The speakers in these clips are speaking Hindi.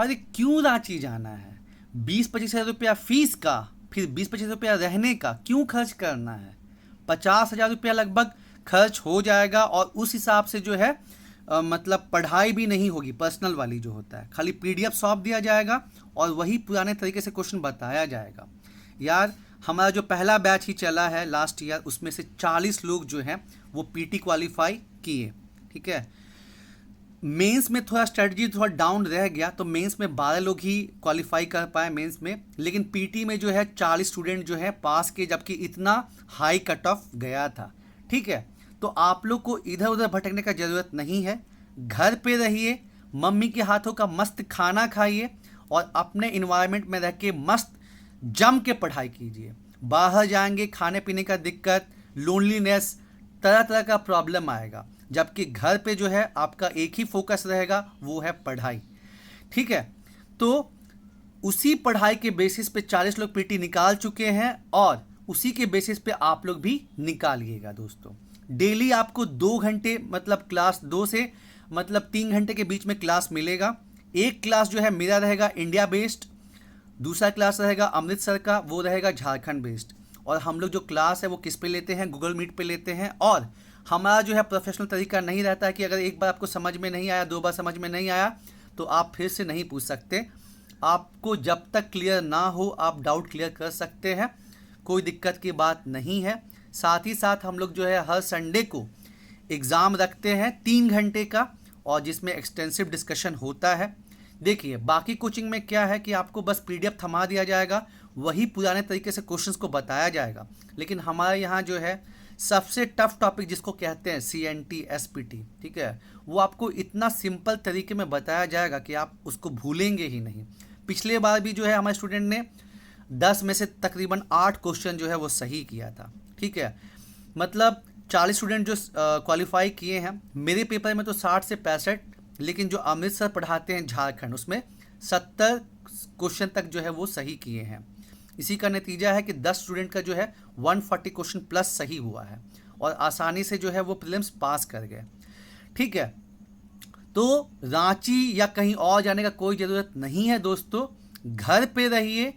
अरे क्यों रांची जाना है? 20-25 हज़ार रुपया फीस का, फिर 20-25 रुपया रहने का क्यों खर्च करना है? 50 हज़ार रुपया लगभग खर्च हो जाएगा, और उस हिसाब से जो है मतलब पढ़ाई भी नहीं होगी, पर्सनल वाली जो होता है, खाली पीडीएफ सौंप दिया जाएगा और वही पुराने तरीके से क्वेश्चन बताया जाएगा। यार हमारा जो पहला बैच ही चला है लास्ट ईयर, उसमें से 40 लोग जो हैं वो पीटी क्वालिफाई किए। ठीक है, मेंस में थोड़ा स्ट्रेटजी थोड़ा डाउन रह गया, तो मेंस में 12 लोग ही क्वालिफाई कर पाए मेंस में, लेकिन पीटी में जो है 40 स्टूडेंट जो है पास किए, जबकि इतना हाई कट ऑफ गया था। ठीक है, तो आप लोग को इधर उधर भटकने का ज़रूरत नहीं है, घर पे रहिए, मम्मी के हाथों का मस्त खाना खाइए और अपने इन्वायरमेंट में रह के मस्त जम के पढ़ाई कीजिए। बाहर जाएंगे, खाने पीने का दिक्कत, लोनलीनेस, तरह तरह का प्रॉब्लम आएगा, जबकि घर पे जो है आपका एक ही फोकस रहेगा, वो है पढ़ाई। ठीक है, तो उसी पढ़ाई के बेसिस पे 40 लोग पीटी निकाल चुके हैं, और उसी के बेसिस पे आप लोग भी निकालिएगा दोस्तों। डेली आपको 2 घंटे मतलब क्लास 2 से मतलब 3 घंटे के बीच में क्लास मिलेगा। एक क्लास जो है मेरा रहेगा इंडिया बेस्ड, दूसरा क्लास रहेगा अमृतसर का, वो रहेगा झारखंड बेस्ड। और हम लोग जो क्लास है वो किस पे लेते हैं, गूगल मीट पे लेते हैं। और हमारा जो है प्रोफेशनल तरीका नहीं रहता है कि अगर एक बार आपको समझ में नहीं आया, 2 बार समझ में नहीं आया, तो आप फिर से नहीं पूछ सकते। आपको जब तक क्लियर ना हो आप डाउट क्लियर कर सकते हैं, कोई दिक्कत की बात नहीं है। साथ ही साथ हम लोग जो है हर संडे को एग्ज़ाम रखते हैं 3 घंटे का, और जिसमें एक्सटेंसिव डिस्कशन होता है। देखिए बाकी कोचिंग में क्या है कि आपको बस पीडीएफ थमा दिया जाएगा, वही पुराने तरीके से क्वेश्चंस को बताया जाएगा, लेकिन हमारे यहाँ जो है सबसे टफ टॉपिक जिसको कहते हैं सीएनटी एसपीटी, ठीक है, वो आपको इतना सिंपल तरीके में बताया जाएगा कि आप उसको भूलेंगे ही नहीं। पिछले बार भी जो है हमारे स्टूडेंट ने 10 में से तकरीबन 8 क्वेश्चन जो है वो सही किया था। ठीक है, मतलब 40 स्टूडेंट जो क्वालिफाई किए हैं, मेरे पेपर में तो 60 से 65, लेकिन जो अमृतसर पढ़ाते हैं झारखंड, उसमें 70 क्वेश्चन तक जो है वो सही किए हैं। इसी का नतीजा है कि 10 स्टूडेंट का जो है 140 क्वेश्चन प्लस सही हुआ है, और आसानी से जो है वो प्रीलिम्स पास कर गए। ठीक है, तो रांची या कहीं और जाने का कोई ज़रूरत नहीं है दोस्तों, घर पे रहिए,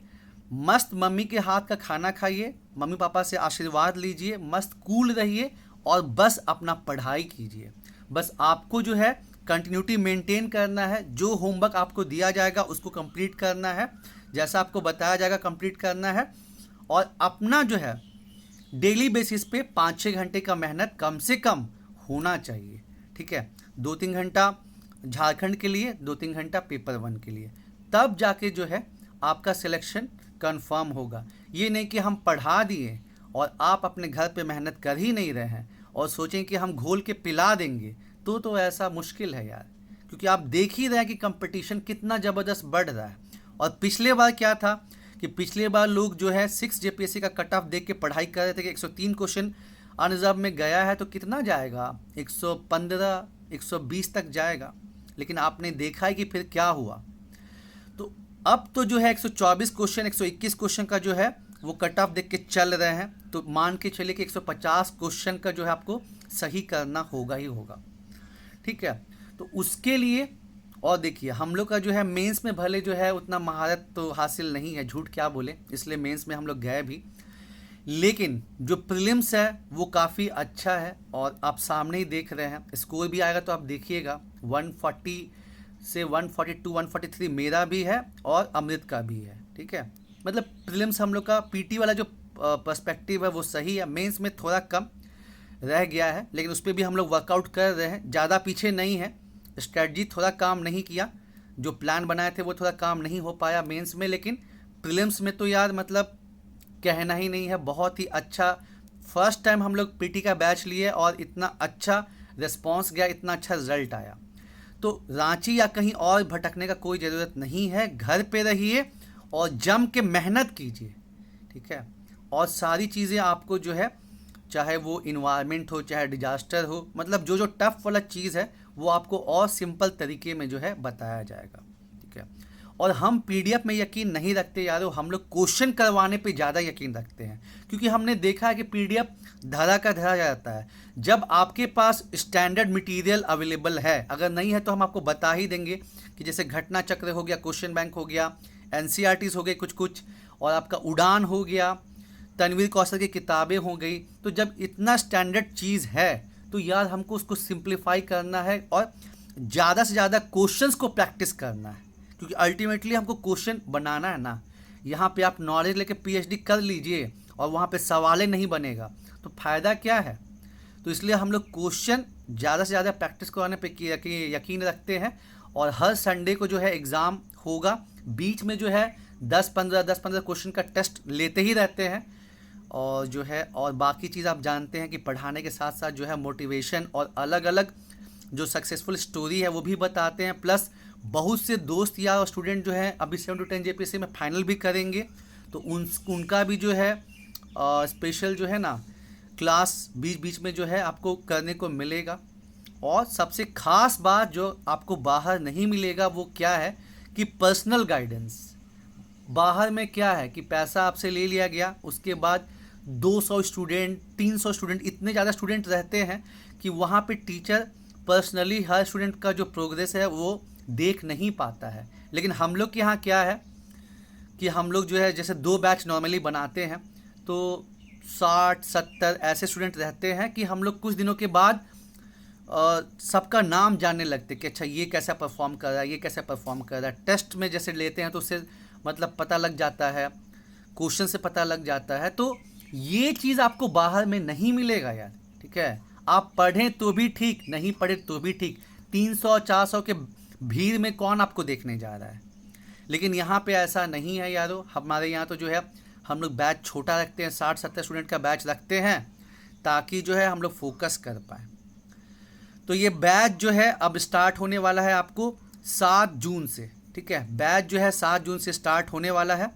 मस्त मम्मी के हाथ का खाना खाइए, मम्मी पापा से आशीर्वाद लीजिए, मस्त कूल रहिए और बस अपना पढ़ाई कीजिए। बस आपको जो है कंटिन्यूटी मेंटेन करना है, जो होमवर्क आपको दिया जाएगा उसको कंप्लीट करना है, जैसा आपको बताया जाएगा कंप्लीट करना है, और अपना जो है डेली बेसिस पे 5-6 घंटे का मेहनत कम से कम होना चाहिए। ठीक है, 2-3 घंटा झारखंड के लिए, 2-3 घंटा पेपर 1 के लिए, तब जाके जो है आपका सिलेक्शन कंफर्म होगा। ये नहीं कि हम पढ़ा दिए और आप अपने घर पे मेहनत कर ही नहीं रहे हैं और सोचें कि हम घोल के पिला देंगे, तो ऐसा मुश्किल है यार, क्योंकि आप देख ही रहे हैं कि कंपटीशन कितना ज़बरदस्त बढ़ रहा है। और पिछले बार क्या था कि पिछले बार लोग जो है 6 जेपीएससी का कट ऑफ देख के पढ़ाई कर रहे थे कि 103 क्वेश्चन अनरिजर्व में गया है तो कितना जाएगा, 115 120 तक जाएगा, लेकिन आपने देखा है कि फिर क्या हुआ। तो अब तो जो है 124 क्वेश्चन 121 क्वेश्चन का जो है वो कट ऑफ देख के चल रहे हैं, तो मान के चलिए कि 150 क्वेश्चन का जो है आपको सही करना होगा ही होगा। ठीक है, तो उसके लिए, और देखिए हम लोग का जो है मेंस में भले जो है उतना महारत तो हासिल नहीं है, झूठ क्या बोले, इसलिए मेंस में हम लोग गए भी, लेकिन जो प्रीलिम्स है वो काफ़ी अच्छा है, और आप सामने ही देख रहे हैं, स्कोर भी आएगा तो आप देखिएगा 140 से 142 143 मेरा भी है और अमृत का भी है। ठीक है, मतलब प्रीलिम्स हम लोग का पीटी वाला जो पर्सपेक्टिव है वो सही है, मेंस में थोड़ा कम रह गया है, लेकिन उस पर भी हम लोग वर्कआउट कर रहे हैं, ज़्यादा पीछे नहीं है। स्ट्रेटजी थोड़ा काम नहीं किया, जो प्लान बनाए थे वो थोड़ा काम नहीं हो पाया मेंस में, लेकिन प्रीलिम्स में तो यार मतलब कहना ही नहीं है, बहुत ही अच्छा। फर्स्ट टाइम हम लोग पीटी का बैच लिए और इतना अच्छा रिस्पॉन्स गया, इतना अच्छा रिजल्ट आया। तो रांची या कहीं और भटकने का कोई ज़रूरत नहीं है, घर पे रहिए और जम के मेहनत कीजिए। ठीक है, और सारी चीज़ें आपको जो है, चाहे वो इन्वायरमेंट हो चाहे डिजास्टर हो, मतलब जो जो टफ वाला चीज़ है वो आपको और सिंपल तरीके में जो है बताया जाएगा। ठीक है, और हम पीडीएफ में यकीन नहीं रखते यारो, हम लोग क्वेश्चन करवाने पे ज़्यादा यकीन रखते हैं, क्योंकि हमने देखा है कि पीडीएफ धरा का धरा जाता है। जब आपके पास स्टैंडर्ड मटेरियल अवेलेबल है, अगर नहीं है तो हम आपको बता ही देंगे कि जैसे घटना चक्र हो गया, क्वेश्चन बैंक हो गया, एनसीईआरटीज हो गए कुछ कुछ, और आपका उड़ान हो गया, तनवीर कौशल की किताबें हो गई। तो जब इतना स्टैंडर्ड चीज़ है तो यार हमको उसको सिंप्लीफाई करना है और ज़्यादा से ज़्यादा क्वेश्चंस को प्रैक्टिस करना है, क्योंकि अल्टीमेटली हमको क्वेश्चन बनाना है ना। यहाँ पे आप नॉलेज लेके पीएचडी कर लीजिए और वहाँ पे सवालें नहीं बनेगा तो फ़ायदा क्या है। तो इसलिए हम लोग क्वेश्चन ज़्यादा से ज़्यादा प्रैक्टिस कराने पे यकीन रखते हैं। और हर संडे को जो है एग्ज़ाम होगा, बीच में जो है 10-15 क्वेश्चन का टेस्ट लेते ही रहते हैं। और जो है और बाकी चीज़ आप जानते हैं कि पढ़ाने के साथ साथ जो है मोटिवेशन और अलग अलग जो सक्सेसफुल स्टोरी है वो भी बताते हैं। प्लस बहुत से दोस्त या स्टूडेंट जो हैं अभी 7 to 10 जेपीएससी में फाइनल भी करेंगे, तो उनका भी जो है स्पेशल जो है ना क्लास बीच बीच में जो है आपको करने को मिलेगा। और सबसे ख़ास बात जो आपको बाहर नहीं मिलेगा वो क्या है कि पर्सनल गाइडेंस। बाहर में क्या है कि पैसा आपसे ले लिया गया, उसके बाद 200 स्टूडेंट 300 स्टूडेंट इतने ज़्यादा स्टूडेंट रहते हैं कि वहाँ पे टीचर पर्सनली हर स्टूडेंट का जो प्रोग्रेस है वो देख नहीं पाता है। लेकिन हम लोग के यहाँ क्या है कि हम लोग जो है जैसे 2 बैच नॉर्मली बनाते हैं, तो 60-70 ऐसे स्टूडेंट रहते हैं कि हम लोग कुछ दिनों के बाद सबका नाम जानने लगते कि अच्छा ये कैसा परफॉर्म कर रहा है, ये कैसा परफॉर्म कर रहा है। टेस्ट में जैसे लेते हैं तो उससे मतलब पता लग जाता है, क्वेश्चन से पता लग जाता है। तो ये चीज़ आपको बाहर में नहीं मिलेगा यार, ठीक है। आप पढ़ें तो भी ठीक, नहीं पढ़े तो भी ठीक, 300-400 के भीड़ में कौन आपको देखने जा रहा है। लेकिन यहाँ पे ऐसा नहीं है यारो। हमारे यहाँ तो जो है हम लोग बैच छोटा रखते हैं, 60-70 स्टूडेंट का बैच रखते हैं ताकि जो है हम लोग फोकस कर पाएँ। तो ये बैच जो है अब स्टार्ट होने वाला है आपको 7 जून से, ठीक है। बैच जो है 7 जून से स्टार्ट होने वाला है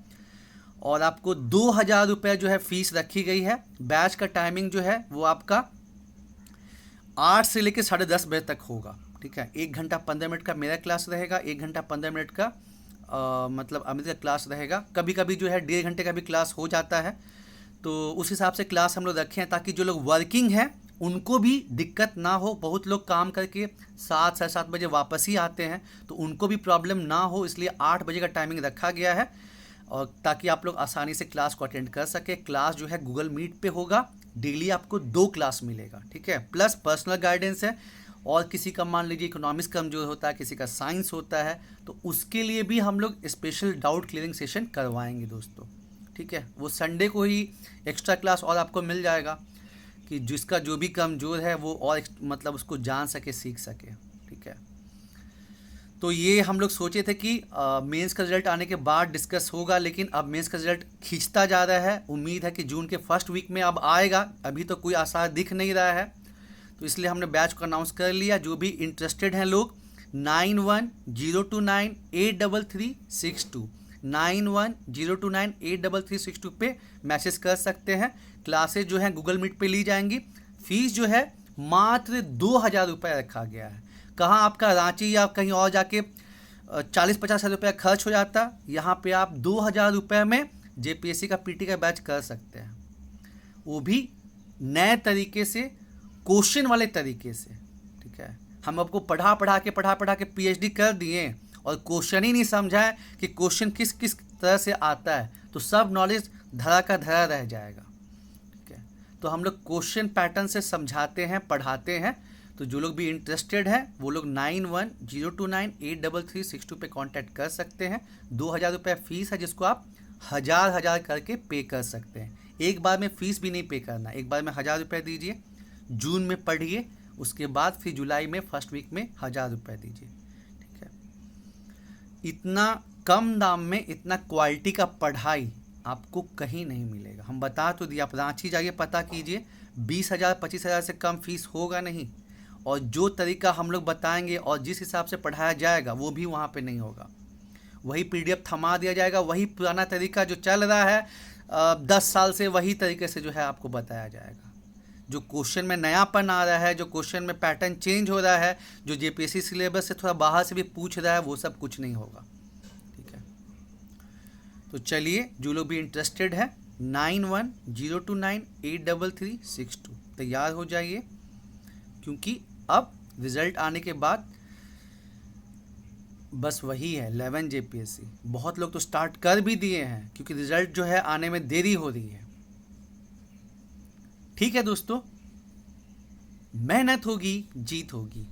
और आपको 2000 रुपये जो है फ़ीस रखी गई है। बैच का टाइमिंग जो है वो आपका 8 से लेकर 10:30 बजे तक होगा, ठीक है। 1 घंटा 15 मिनट का मेरा क्लास रहेगा, 1 घंटा 15 मिनट का मतलब अमित का क्लास रहेगा। कभी कभी जो है 1.5 घंटे का भी क्लास हो जाता है, तो उस हिसाब से क्लास हम लोग रखे हैं ताकि जो लोग वर्किंग हैं उनको भी दिक्कत ना हो। बहुत लोग काम करके 7-7:30 बजे वापस ही आते हैं, तो उनको भी प्रॉब्लम ना हो, इसलिए 8 बजे का टाइमिंग रखा गया है और ताकि आप लोग आसानी से क्लास को अटेंड कर सके। क्लास जो है गूगल मीट पे होगा, डेली आपको 2 क्लास मिलेगा, ठीक है। प्लस पर्सनल गाइडेंस है। और किसी का मान लीजिए इकोनॉमिक्स कमजोर होता है, किसी का साइंस होता है, तो उसके लिए भी हम लोग स्पेशल डाउट क्लियरिंग सेशन करवाएंगे दोस्तों, ठीक है। वो संडे को ही एक्स्ट्रा क्लास और आपको मिल जाएगा कि जिसका जो भी कमज़ोर है वो और मतलब उसको जान सके, सीख सके, ठीक है। तो ये हम लोग सोचे थे कि मेंस का रिजल्ट आने के बाद डिस्कस होगा, लेकिन अब मेंस का रिजल्ट खींचता जा रहा है। उम्मीद है कि जून के फर्स्ट वीक में अब आएगा, अभी तो कोई आसार दिख नहीं रहा है, तो इसलिए हमने बैच को अनाउंस कर लिया। जो भी इंटरेस्टेड हैं लोग 9102983362 9102983362 पे मैसेज कर सकते हैं। क्लासेज जो हैं गूगल मीट पे ली जाएंगी। फीस जो है मात्र 2000 रुपये रखा गया है। कहाँ आपका रांची या कहीं और जाके 40-50 हज़ार रुपया खर्च हो जाता, यहाँ पे आप 2000 रुपये में जेपीएससी का पीटी का बैच कर सकते हैं, वो भी नए तरीके से, क्वेश्चन वाले तरीके से, ठीक है। हम आपको पढ़ा के पीएचडी कर दिए और क्वेश्चन ही नहीं समझा है कि क्वेश्चन किस किस तरह से आता है, तो सब नॉलेज धरा का धरा रह जाएगा, ठीक है। तो हम लोग क्वेश्चन पैटर्न से समझाते हैं, पढ़ाते हैं। तो जो लोग भी इंटरेस्टेड हैं वो लोग 9102983362 पे कांटेक्ट कर सकते हैं। 2000 रुपये फ़ीस है जिसको आप हज़ार करके पे कर सकते हैं। एक बार में फ़ीस भी नहीं पे करना, एक बार में 1000 रुपये दीजिए, जून में पढ़िए, उसके बाद फिर जुलाई में फर्स्ट वीक में 1000 रुपये दीजिए, ठीक है। इतना कम दाम में इतना क्वालिटी का पढ़ाई आपको कहीं नहीं मिलेगा। हम बता तो दिया, आप रांची जाइए पता कीजिए, 20,000-25,000 से कम फीस होगा नहीं। और जो तरीका हम लोग बताएंगे और जिस हिसाब से पढ़ाया जाएगा वो भी वहाँ पे नहीं होगा। वही पीडीएफ थमा दिया जाएगा, वही पुराना तरीका जो चल रहा है 10 साल से, वही तरीके से जो है आपको बताया जाएगा। जो क्वेश्चन में नयापन आ रहा है, जो क्वेश्चन में पैटर्न चेंज हो रहा है, जो जेपीएससी सिलेबस से थोड़ा बाहर से भी पूछ रहा है, वो सब कुछ नहीं होगा, ठीक है। तो चलिए, जो लोग भी इंटरेस्टेड है 9102983362 तैयार हो जाइए, क्योंकि अब रिजल्ट आने के बाद बस वही है 11 जेपीएससी। बहुत लोग तो स्टार्ट कर भी दिए हैं, क्योंकि रिजल्ट जो है आने में देरी हो रही है। ठीक है दोस्तों, मेहनत होगी, जीत होगी।